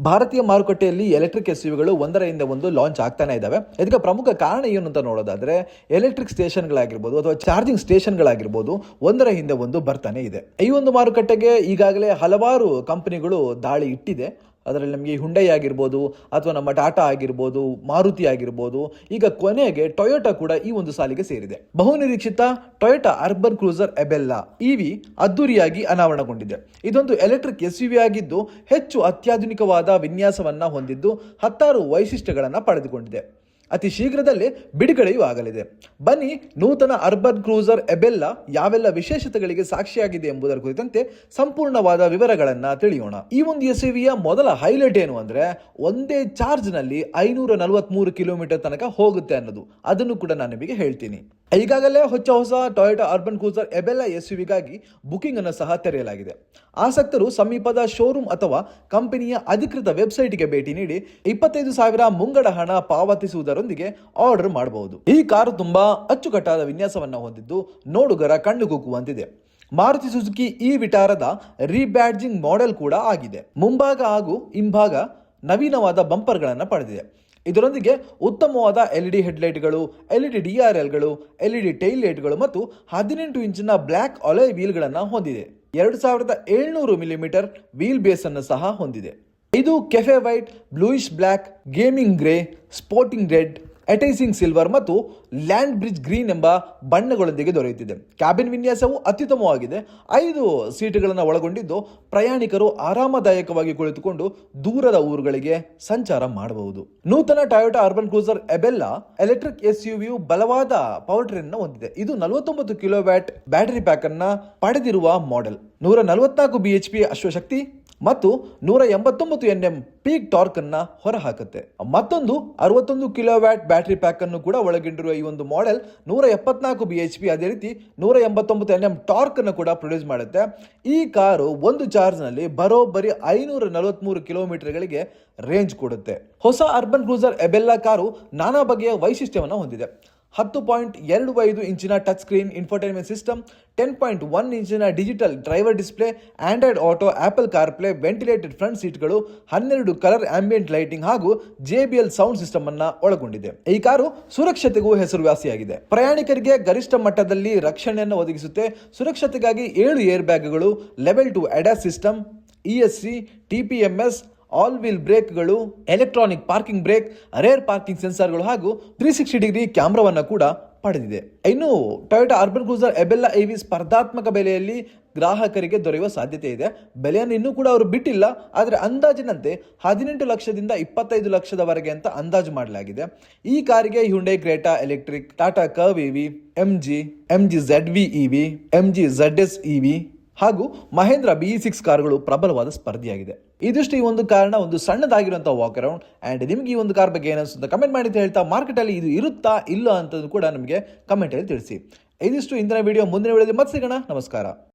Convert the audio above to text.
ಭಾರತೀಯ ಮಾರುಕಟ್ಟೆಯಲ್ಲಿ ಎಲೆಕ್ಟ್ರಿಕ್ ಎಸ್ಯುವಿಗಳು ಒಂದರ ಹಿಂದೆ ಒಂದು ಲಾಂಚ್ ಆಗ್ತಾನೆ ಇದಾವೆ. ಇದಕ್ಕೆ ಪ್ರಮುಖ ಕಾರಣ ಏನು ಅಂತ ನೋಡೋದಾದ್ರೆ ಎಲೆಕ್ಟ್ರಿಕ್ ಸ್ಟೇಷನ್ಗಳಾಗಿರ್ಬೋದು ಅಥವಾ ಚಾರ್ಜಿಂಗ್ ಸ್ಟೇಷನ್ಗಳಾಗಿರ್ಬೋದು ಒಂದರ ಹಿಂದೆ ಒಂದು ಬರ್ತಾನೆ ಇದೆ. ಈ ಒಂದು ಮಾರುಕಟ್ಟೆಗೆ ಈಗಾಗಲೇ ಹಲವಾರು ಕಂಪನಿಗಳು ದಾಳಿ ಇಟ್ಟಿದೆ. ಅದರಲ್ಲಿ ನಮಗೆ ಹುಂಡೈ ಆಗಿರ್ಬೋದು ಅಥವಾ ನಮ್ಮ ಟಾಟಾ ಆಗಿರ್ಬೋದು, ಮಾರುತಿ ಆಗಿರ್ಬೋದು, ಈಗ ಕೊನೆಗೆ ಟೊಯೋಟಾ ಕೂಡ ಈ ಒಂದು ಸಾಲಿಗೆ ಸೇರಿದೆ. ಬಹುನಿರೀಕ್ಷಿತ Toyota Urban Cruiser Ebella EV ಅದ್ದೂರಿಯಾಗಿ ಅನಾವರಣಗೊಂಡಿದೆ. ಇದೊಂದು ಎಲೆಕ್ಟ್ರಿಕ್ ಎಸ್ಯುವಿ ಆಗಿದ್ದು ಹೆಚ್ಚು ಅತ್ಯಾಧುನಿಕವಾದ ವಿನ್ಯಾಸವನ್ನ ಹೊಂದಿದ್ದು ಹತ್ತಾರು ವೈಶಿಷ್ಟ್ಯಗಳನ್ನು ಪಡೆದುಕೊಂಡಿದೆ. ಅತಿ ಶೀಘ್ರದಲ್ಲೇ ಬಿಡುಗಡೆಯೂ ಆಗಲಿದೆ. ಬನ್ನಿ ನೂತನ ಅರ್ಬನ್ ಕ್ರೂಸರ್ ಎಬೆಲ್ಲಾ ಯಾವೆಲ್ಲ ವಿಶೇಷತೆಗಳಿಗೆ ಸಾಕ್ಷಿಯಾಗಿದೆ ಎಂಬುದರ ಕುರಿತಂತೆ ಸಂಪೂರ್ಣವಾದ ವಿವರಗಳನ್ನ ತಿಳಿಯೋಣ. ಈ ಒಂದು ಎಸ್ಯುವಿಯ ಮೊದಲ ಹೈಲೈಟ್ ಏನು ಅಂದ್ರೆ ಒಂದೇ ಚಾರ್ಜ್ ನಲ್ಲಿ 543 ಕಿಲೋಮೀಟರ್ ತನಕ ಹೋಗುತ್ತೆ ಅನ್ನೋದು. ಅದನ್ನು ಕೂಡ ನಾನು ನಿಮಗೆ ಹೇಳ್ತೀನಿ. ಈಗಾಗಲೇ ಹೊಸ ಟೊಯೋಟಾ ಅರ್ಬನ್ ಕ್ರೂಸರ್ ಎಬೆಲ್ಲಾ ಎಸ್ಯುವಿಗಾಗಿ ಬುಕಿಂಗ್ ಅನ್ನು ಸಹ ತೆರೆಯಲಾಗಿದೆ. ಆಸಕ್ತರು ಸಮೀಪದ ಶೋರೂಮ್ ಅಥವಾ ಕಂಪನಿಯ ಅಧಿಕೃತ ವೆಬ್ಸೈಟ್ಗೆ ಭೇಟಿ ನೀಡಿ 25,000 ಮುಂಗಡ ಹಣ ಪಾವತಿಸುವುದರೊಂದಿಗೆ ಆರ್ಡರ್ ಮಾಡಬಹುದು. ಈ ಕಾರು ತುಂಬಾ ಅಚ್ಚುಕಟ್ಟಾದ ವಿನ್ಯಾಸವನ್ನ ಹೊಂದಿದ್ದು ನೋಡುಗರ ಕಣ್ಣುಗುಕ್ಕುವಂತಿದೆ. ಮಾರುತಿ ಸುಜುಕಿ ಈ ವಿಟಾರದ ರೀಬ್ಯಾಡ್ಜಿಂಗ್ ಮಾಡೆಲ್ ಕೂಡ ಆಗಿದೆ. ಮುಂಭಾಗ ಹಾಗೂ ಹಿಂಭಾಗ ನವೀನವಾದ ಬಂಪರ್ಗಳನ್ನು ಪಡೆದಿದೆ. ಇದರೊಂದಿಗೆ ಉತ್ತಮವಾದ ಎಲ್ಇಡಿ ಹೆಡ್ಲೈಟ್ಗಳು, ಎಲ್ಇಡಿ ಡಿಆರ್ಎಲ್ಗಳು, ಎಲ್ಇಡಿ ಟೈಲ್ ಲೈಟ್ಗಳು ಮತ್ತು 18 ಇಂಚಿನ ಬ್ಲ್ಯಾಕ್ ಅಲಾಯ್ ವೀಲ್ಗಳನ್ನು ಹೊಂದಿದೆ. 2700 ಮಿಲಿಮೀಟರ್ ವೀಲ್ ಬೇಸ್ ಅನ್ನು ಸಹ ಹೊಂದಿದೆ. ಇದು cafe white, bluish black, gaming grey, sporting red, enticing silver ಮತ್ತು ಲ್ಯಾಂಡ್ ಬ್ರಿಡ್ಜ್ ಗ್ರೀನ್ ಎಂಬ ಬಣ್ಣಗಳೊಂದಿಗೆ ದೊರೆಯುತ್ತಿದೆ. ಕ್ಯಾಬಿನ್ ವಿನ್ಯಾಸವು ಅತ್ಯುತ್ತಮವಾಗಿದೆ. 5 ಸೀಟುಗಳನ್ನು ಒಳಗೊಂಡಿದ್ದು ಪ್ರಯಾಣಿಕರು ಆರಾಮದಾಯಕವಾಗಿ ಕುಳಿತುಕೊಂಡು ದೂರದ ಊರುಗಳಿಗೆ ಸಂಚಾರ ಮಾಡಬಹುದು. ನೂತನ ಟೊಯೋಟಾ ಅರ್ಬನ್ ಕ್ರೂಸರ್ ಎಬೆಲ್ಲಾ ಎಲೆಕ್ಟ್ರಿಕ್ ಎಸ್ಯುವಿಯು ಬಲವಾದ ಪವರ್ ಟ್ರೈನ್ ಹೊಂದಿದೆ. ಇದು 49 ಕಿಲೋವ್ಯಾಟ್ ಬ್ಯಾಟರಿ ಪ್ಯಾಕ್ ಅನ್ನ ಪಡೆದಿರುವ ಮಾಡೆಲ್. 144 ಬಿಎಚ್ಪಿ ಅಶ್ವಶಕ್ತಿ ಮತ್ತು 189 Nm ಪೀಕ್ ಟಾರ್ಕ್ ಅನ್ನ ಹೊರಹಾಕುತ್ತೆ. ಮತ್ತೊಂದು 61 ಕಿಲೋವ್ಯಾಟ್ ಬ್ಯಾಟರಿ ಪ್ಯಾಕ್ ಅನ್ನು ಕೂಡ ಒಳಗೊಂಡಿರುವ ಈ ಒಂದು ಮಾಡೆಲ್ 174 ಬಿಎಚ್ಪಿ, ಅದೇ ರೀತಿ 189 Nm ಟಾರ್ಕ್ ಅನ್ನು ಕೂಡ ಪ್ರೊಡ್ಯೂಸ್ ಮಾಡುತ್ತೆ. ಈ ಕಾರು ಒಂದು ಚಾರ್ಜ್ ನಲ್ಲಿ ಬರೋಬ್ಬರಿ 543 ಕಿಲೋಮೀಟರ್ಗಳಿಗೆ ರೇಂಜ್ ಕೊಡುತ್ತೆ. ಹೊಸ ಅರ್ಬನ್ ಕ್ರೂಸರ್ ಎಬೆಲ್ಲಾ ಕಾರು ನಾನಾ ಬಗೆಯ ವೈಶಿಷ್ಟ್ಯವನ್ನು ಹೊಂದಿದೆ. 10.25 ಇಂಚಿನ ಟಚ್ ಸ್ಕ್ರೀನ್ ಇನ್ಫೋಟೈನ್ಮೆಂಟ್ ಸಿಸ್ಟಮ್, 10.1 ಇಂಚಿನ digital driver display, Android Auto, Apple CarPlay, ventilated front ಸೀಟ್ಗಳು, 12 ಕಲರ್ ಆಂಬಿಯಂಟ್ ಲೈಟಿಂಗ್ ಹಾಗೂ JBL ಸೌಂಡ್ ಸಿಸ್ಟಮ್ ಅನ್ನ ಒಳಗೊಂಡಿದೆ. ಈ ಕಾರು ಸುರಕ್ಷತೆಗೂ ಹೆಸರುವಾಸಿಯಾಗಿದೆ. ಪ್ರಯಾಣಿಕರಿಗೆ ಗರಿಷ್ಠ ಮಟ್ಟದಲ್ಲಿ ರಕ್ಷಣೆಯನ್ನು ಒದಗಿಸುತ್ತೆ. ಸುರಕ್ಷತೆಗಾಗಿ 7 ಏರ್ ಬ್ಯಾಗ್ಗಳು, level 2 ADAS system, ESC, TPMS, all wheel ಬ್ರೇಕ್ಗಳು, electronic parking brake, rear parking ಸೆನ್ಸಾರ್ಗಳು ಹಾಗೂ 360 ಡಿಗ್ರಿ ಕ್ಯಾಮ್ರಾವನ್ನು ಕೂಡ ಪಡೆದಿದೆ. ಇನ್ನು Toyota Urban Cruiser Ebella EV ಸ್ಪರ್ಧಾತ್ಮಕ ಬೆಲೆಯಲ್ಲಿ ಗ್ರಾಹಕರಿಗೆ ದೊರೆಯುವ ಸಾಧ್ಯತೆ ಇದೆ. ಬೆಲೆಯನ್ನು ಇನ್ನೂ ಕೂಡ ಅವರು ಬಿಟ್ಟಿಲ್ಲ, ಆದರೆ ಅಂದಾಜಿನಂತೆ 18 ಲಕ್ಷದಿಂದ 25 ಲಕ್ಷದವರೆಗೆ ಅಂತ ಅಂದಾಜು ಮಾಡಲಾಗಿದೆ. ಈ ಕಾರಿಗೆ Hyundai Creta electric, Tata curve EV, MG ZV EV, MG ZS EV ಹಾಗೂ ಮಹೇಂದ್ರ BE6 ಕಾರುಗಳು ಪ್ರಬಲವಾದ ಸ್ಪರ್ಧಿಯಾಗಿದೆ. ಇದಿಷ್ಟು ಈ ಒಂದು ಕಾರಣ, ಒಂದು ಸಣ್ಣದಾಗಿರುವಂತಹ ವಾಕ್ ಅರೌಂಡ್. ಅಂಡ್ ನಿಮ್ಗೆ ಈ ಒಂದು ಕಾರ್ ಬಗ್ಗೆ ಏನಿಸುತ್ತೆ ಕಮೆಂಟ್ ಮಾಡಿ ಅಂತ ಹೇಳ್ತಾ, ಮಾರ್ಕೆಟ್ ಅಲ್ಲಿ ಇದು ಇರುತ್ತಾ ಇಲ್ಲ ಅಂತ ಕೂಡ ನಮಗೆ ಕಮೆಂಟ್ ಅಲ್ಲಿ ತಿಳಿಸಿ. ಇದಿಷ್ಟು ಇಂದಿನ ವಿಡಿಯೋ. ಮುಂದಿನ ವಿಡಿಯೋದಲ್ಲಿ ಮತ್ತೆ ಸಿಗೋಣ. ನಮಸ್ಕಾರ.